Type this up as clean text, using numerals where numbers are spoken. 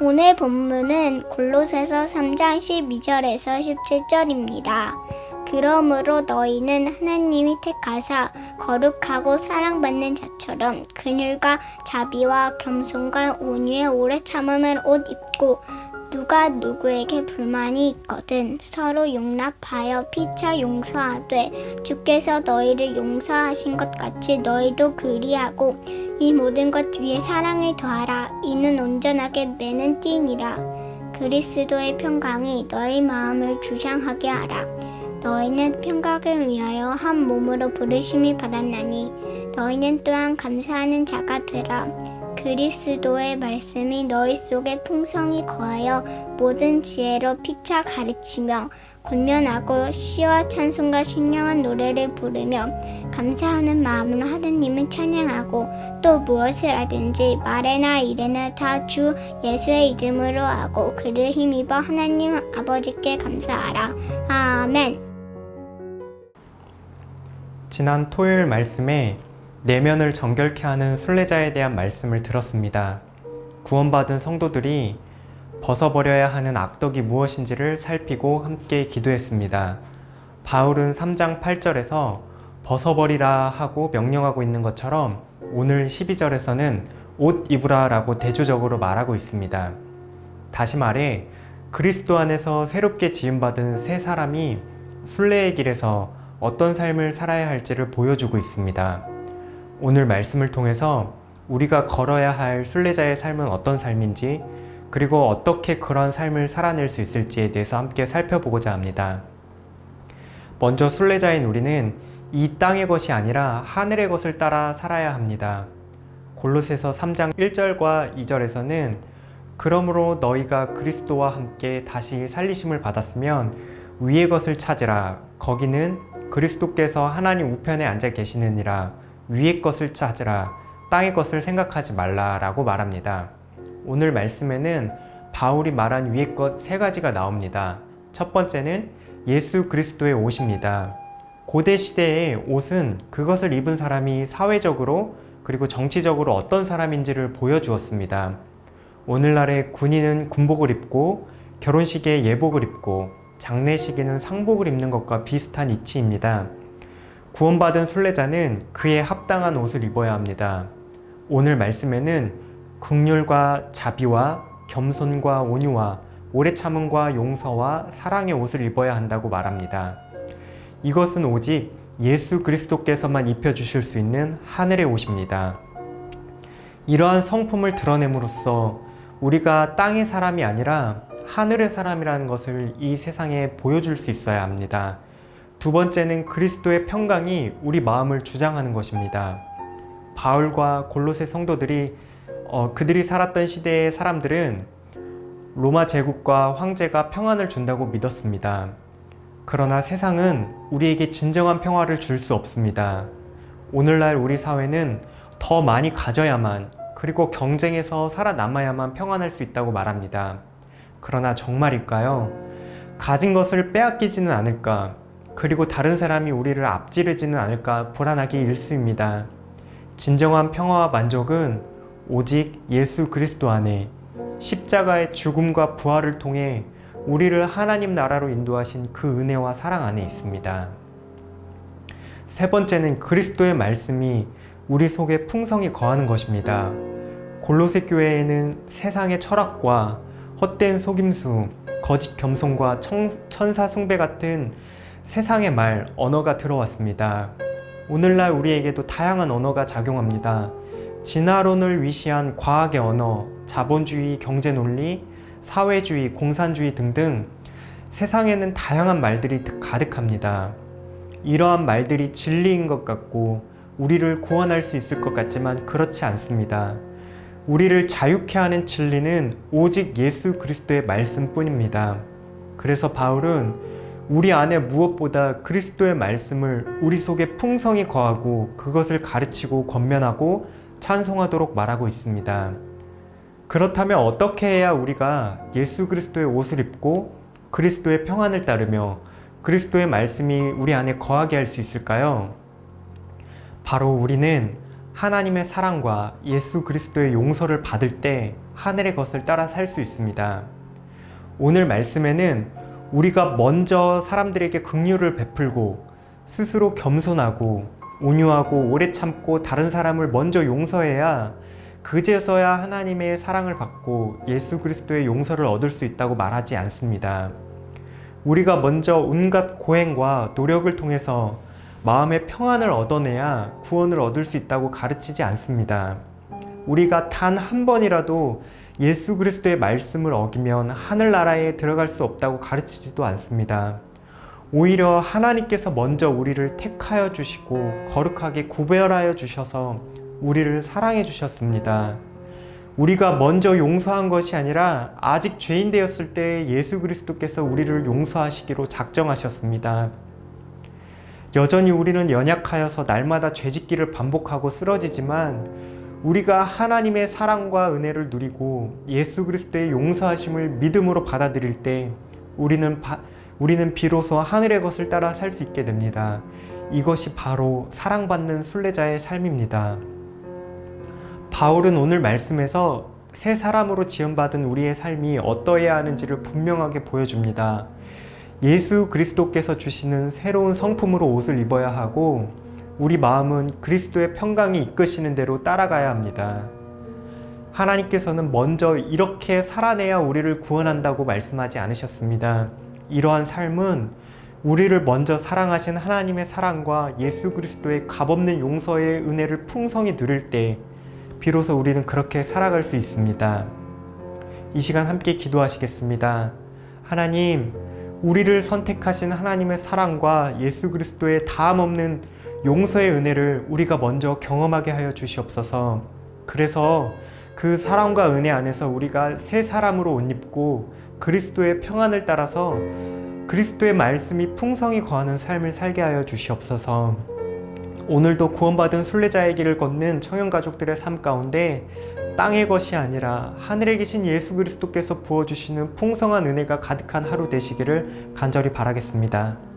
오늘 본문은 골로새서 3장 12절에서 17절입니다. 그러므로 너희는 하나님이 택하사 거룩하고 사랑받는 자처럼 긍휼과 자비와 겸손과 온유의 오래 참음을 옷 입고 누가 누구에게 불만이 있거든 서로 용납하여 피차 용서하되 주께서 너희를 용서하신 것 같이 너희도 그리하고 이 모든 것 위에 사랑을 더하라. 이는 온전하게 매는 띠니라. 그리스도의 평강이 너희 마음을 주장하게 하라. 너희는 평강을 위하여 한 몸으로 부르심이 받았나니 너희는 또한 감사하는 자가 되라. 그리스도의 말씀이 너희 속에 풍성히 거하여 모든 지혜로 피차 가르치며 권면하고 시와 찬송과 신령한 노래를 부르며 감사하는 마음으로 하느님을 찬양하고 또 무엇을 하든지 말에나 일에나 다 주 예수의 이름으로 하고 그를 힘입어 하나님 아버지께 감사하라. 아멘. 지난 토요일 말씀에 내면을 정결케 하는 순례자에 대한 말씀을 들었습니다. 구원받은 성도들이 벗어버려야 하는 악덕이 무엇인지를 살피고 함께 기도했습니다. 바울은 3장 8절에서 벗어버리라 하고 명령하고 있는 것처럼 오늘 12절에서는 옷 입으라 라고 대조적으로 말하고 있습니다. 다시 말해 그리스도 안에서 새롭게 지음받은 새 사람이 순례의 길에서 어떤 삶을 살아야 할지를 보여주고 있습니다. 오늘 말씀을 통해서 우리가 걸어야 할 순례자의 삶은 어떤 삶인지 그리고 어떻게 그런 삶을 살아낼 수 있을지에 대해서 함께 살펴보고자 합니다. 먼저 순례자인 우리는 이 땅의 것이 아니라 하늘의 것을 따라 살아야 합니다. 골로새서 3장 1절과 2절에서는 그러므로 너희가 그리스도와 함께 다시 살리심을 받았으면 위의 것을 찾으라. 거기는 그리스도께서 하나님 우편에 앉아 계시느니라. 위의 것을 찾으라. 땅의 것을 생각하지 말라 라고 말합니다. 오늘 말씀에는 바울이 말한 위의 것 세 가지가 나옵니다. 첫 번째는 예수 그리스도의 옷입니다. 고대 시대의 옷은 그것을 입은 사람이 사회적으로 그리고 정치적으로 어떤 사람인지를 보여주었습니다. 오늘날의 군인은 군복을 입고 결혼식에 예복을 입고 장례식에는 상복을 입는 것과 비슷한 이치입니다. 구원받은 순례자는 그에 합당한 옷을 입어야 합니다. 오늘 말씀에는 긍휼과 자비와 겸손과 온유와 오래 참음과 용서와 사랑의 옷을 입어야 한다고 말합니다. 이것은 오직 예수 그리스도께서만 입혀주실 수 있는 하늘의 옷입니다. 이러한 성품을 드러냄으로써 우리가 땅의 사람이 아니라 하늘의 사람이라는 것을 이 세상에 보여줄 수 있어야 합니다. 두 번째는 그리스도의 평강이 우리 마음을 주장하는 것입니다. 바울과 골로새 성도들이 그들이 살았던 시대의 사람들은 로마 제국과 황제가 평안을 준다고 믿었습니다. 그러나 세상은 우리에게 진정한 평화를 줄 수 없습니다. 오늘날 우리 사회는 더 많이 가져야만 그리고 경쟁에서 살아남아야만 평안할 수 있다고 말합니다. 그러나 정말일까요? 가진 것을 빼앗기지는 않을까? 그리고 다른 사람이 우리를 앞지르지는 않을까 불안하기 일쑤입니다. 진정한 평화와 만족은 오직 예수 그리스도 안에 십자가의 죽음과 부활을 통해 우리를 하나님 나라로 인도하신 그 은혜와 사랑 안에 있습니다. 세 번째는 그리스도의 말씀이 우리 속에 풍성히 거하는 것입니다. 골로새 교회에는 세상의 철학과 헛된 속임수, 거짓 겸손과 천사 숭배 같은 세상의 말, 언어가 들어왔습니다. 오늘날 우리에게도 다양한 언어가 작용합니다. 진화론을 위시한 과학의 언어, 자본주의, 경제논리, 사회주의, 공산주의 등등 세상에는 다양한 말들이 가득합니다. 이러한 말들이 진리인 것 같고 우리를 구원할 수 있을 것 같지만 그렇지 않습니다. 우리를 자유케 하는 진리는 오직 예수 그리스도의 말씀뿐입니다. 그래서 바울은 우리 안에 무엇보다 그리스도의 말씀을 우리 속에 풍성히 거하고 그것을 가르치고 권면하고 찬송하도록 말하고 있습니다. 그렇다면 어떻게 해야 우리가 예수 그리스도의 옷을 입고 그리스도의 평안을 따르며 그리스도의 말씀이 우리 안에 거하게 할 수 있을까요? 바로 우리는 하나님의 사랑과 예수 그리스도의 용서를 받을 때 하늘의 것을 따라 살 수 있습니다. 오늘 말씀에는 우리가 먼저 사람들에게 긍휼을 베풀고 스스로 겸손하고 온유하고 오래 참고 다른 사람을 먼저 용서해야 그제서야 하나님의 사랑을 받고 예수 그리스도의 용서를 얻을 수 있다고 말하지 않습니다. 우리가 먼저 온갖 고행과 노력을 통해서 마음의 평안을 얻어내야 구원을 얻을 수 있다고 가르치지 않습니다. 우리가 단 한 번이라도 예수 그리스도의 말씀을 어기면 하늘나라에 들어갈 수 없다고 가르치지도 않습니다. 오히려 하나님께서 먼저 우리를 택하여 주시고 거룩하게 구별하여 주셔서 우리를 사랑해 주셨습니다. 우리가 먼저 용서한 것이 아니라 아직 죄인 되었을 때 예수 그리스도께서 우리를 용서하시기로 작정하셨습니다. 여전히 우리는 연약하여서 날마다 죄짓기를 반복하고 쓰러지지만 우리가 하나님의 사랑과 은혜를 누리고 예수 그리스도의 용서하심을 믿음으로 받아들일 때 우리는 비로소 하늘의 것을 따라 살 수 있게 됩니다. 이것이 바로 사랑받는 순례자의 삶입니다. 바울은 오늘 말씀에서 새 사람으로 지음받은 우리의 삶이 어떠해야 하는지를 분명하게 보여줍니다. 예수 그리스도께서 주시는 새로운 성품으로 옷을 입어야 하고 우리 마음은 그리스도의 평강이 이끄시는 대로 따라가야 합니다. 하나님께서는 먼저 이렇게 살아내야 우리를 구원한다고 말씀하지 않으셨습니다. 이러한 삶은 우리를 먼저 사랑하신 하나님의 사랑과 예수 그리스도의 값없는 용서의 은혜를 풍성히 누릴 때 비로소 우리는 그렇게 살아갈 수 있습니다. 이 시간 함께 기도하시겠습니다. 하나님, 우리를 선택하신 하나님의 사랑과 예수 그리스도의 다함없는 용서의 은혜를 우리가 먼저 경험하게 하여 주시옵소서. 그래서 그 사랑과 은혜 안에서 우리가 새 사람으로 옷 입고 그리스도의 평안을 따라서 그리스도의 말씀이 풍성히 거하는 삶을 살게 하여 주시옵소서. 오늘도 구원받은 순례자의 길을 걷는 청년가족들의 삶 가운데 땅의 것이 아니라 하늘에 계신 예수 그리스도께서 부어주시는 풍성한 은혜가 가득한 하루 되시기를 간절히 바라겠습니다.